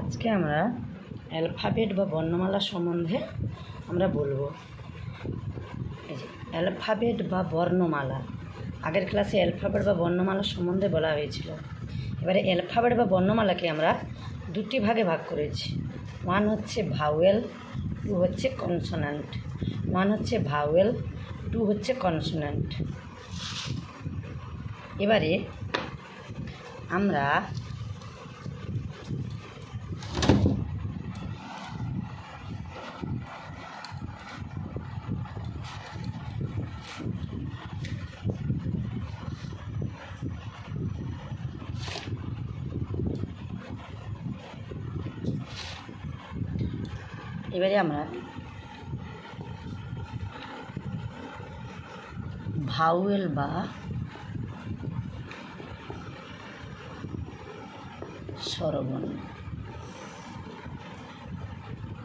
আজকে আমরা অ্যালফাবেট বা বর্ণমালা সম্বন্ধে আমরা বলবো। এই যে অ্যালফাবেট বা বর্ণমালা, আগের ক্লাসে অ্যালফাবেট বা বর্ণমালা সম্বন্ধে বলা হয়েছিল। এবারে অ্যালফাবেট বা বর্ণমালাকে আমরা দুটি ভাগে ভাগ করেছি। ওয়ান হচ্ছে ভাওয়েল, টু হচ্ছে কনসোন্যান্ট। ওয়ান হচ্ছে ভাওয়েল, টু হচ্ছে কনসোন্যান্ট। এবারে আমরা ভাওয়েল বা স্বরবর্ণ।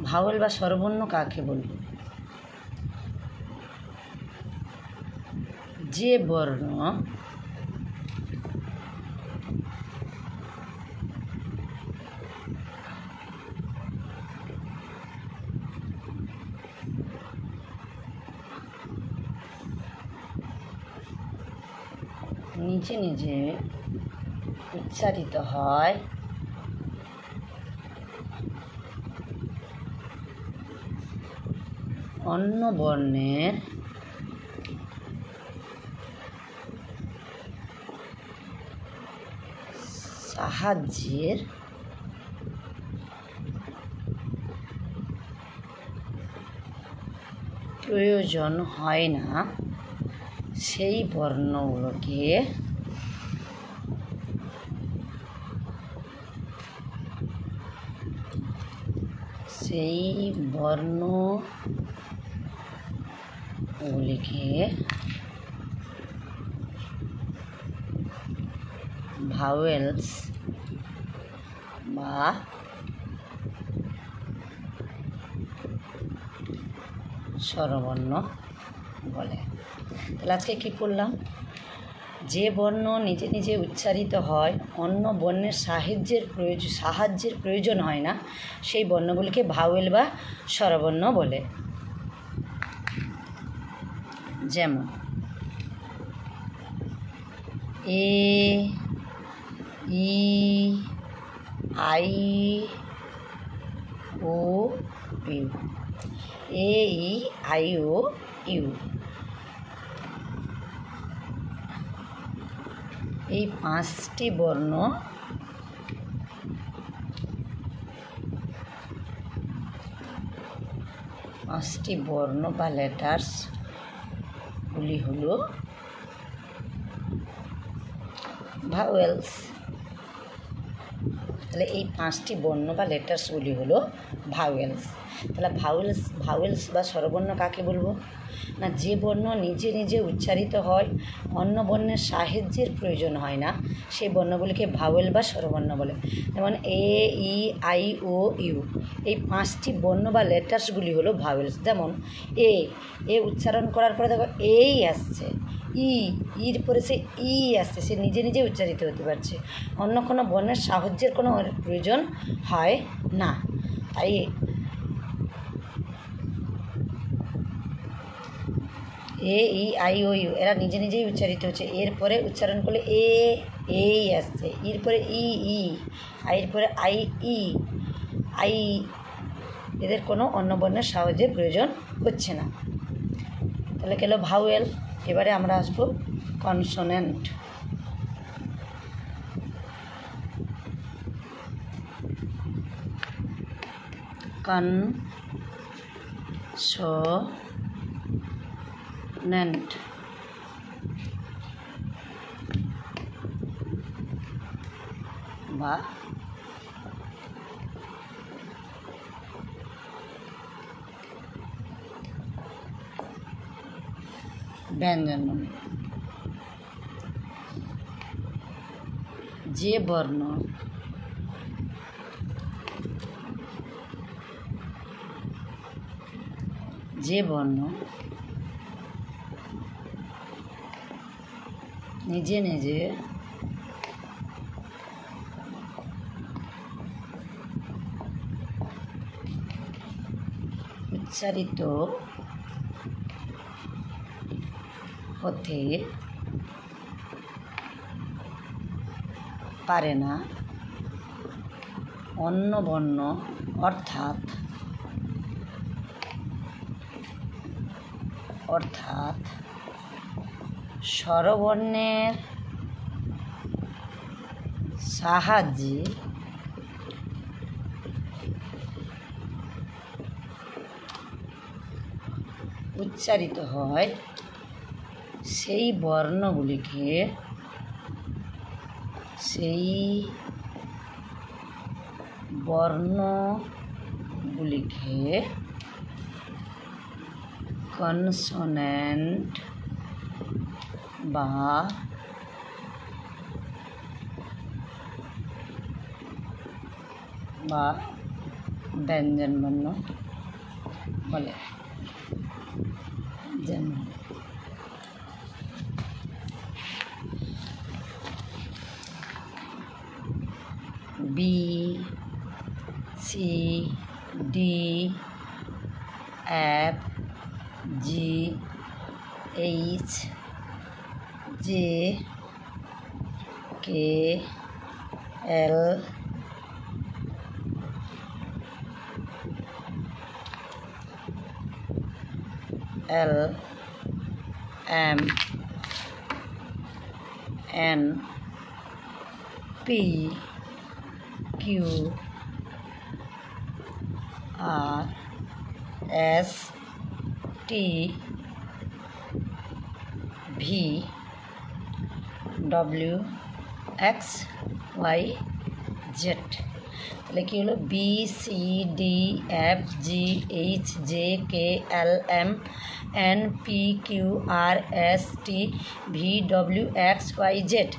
ভাওয়েল বা স্বরবর্ণ কাকে বলবো? যে বর্ণ নিজে নিজে উচ্চারিত হয় অন্য বর্ণের সাহায্যের প্রয়োজন হয় না, সেই বর্ণগুলোকে ভাওয়েলস বা স্বরবর্ণ বলে। তাহলে আজকে কী করলাম? যে বর্ণ নিজে নিজে উচ্চারিত হয়, অন্য বর্ণের সাহায্যের প্রয়োজন হয় না, সেই বর্ণগুলিকে ভাওয়েল বা স্বরবর্ণ বলে। যেমন A, E, I, O, U. A, E, I, O, U. এই পাঁচটি বর্ণ বা লেটার্সগুলি হলো ভাওয়েলস। তাহলে এই পাঁচটি বর্ণ বা লেটার্সগুলি হলো ভাওয়েলস। তাহলে ভাওয়েলস বা স্বরবর্ণ কাকে বলবো? না, যে বর্ণ নিজে নিজে উচ্চারিত হয়, অন্য বর্ণের সাহায্যের প্রয়োজন হয় না, সেই বর্ণগুলিকে ভাওয়েল বা স্বরবর্ণ বলে। যেমন A, E, I, O, U. এই পাঁচটি বর্ণ বা লেটার্সগুলি হলো ভাওয়েলস। যেমন এ উচ্চারণ করার পরে দেখো এই আসছে, ইর পরে সে ই আসছে, সে নিজে নিজে উচ্চারিত হতে পারছে, অন্য কোনো বর্ণের সাহায্যের কোনো প্রয়োজন হয় না। তাই এ, ই, আই, ও, ইউ এরা নিজে নিজেই উচ্চারিত হচ্ছে। এরপরে উচ্চারণ করলে এই আসছে, ইর পরে ই, আইয়ের পরে আই, এদের কোনো অন্য বর্ণের সাহায্যের প্রয়োজন হচ্ছে না। তাহলে গেল ভাওয়েল। এবারে আমরা আসবো কনসোনেন্ট। কনসোনেন্ট বা ব্যঞ্জনবর্ণ। যে বর্ণ নিজে নিজে উচ্চারিত হতে পারে না অন্য বর্ণ অর্থাৎ স্বরবর্ণের সাহায্যে উচ্চারিত হয় সেই বর্ণগুলিকে কনসোনেন্ট বা ব্যঞ্জন বর্ণ বলে। যেমন B, C, D, F, G, H, J, K, L, M, N, P, Q, R, S, T, V, W, X, Y, Z. তাহলে কী হলো? B, C, D, F, G, H, J, K, L, M, N, P, Q, R, S, T, V, W, X, Y, Z.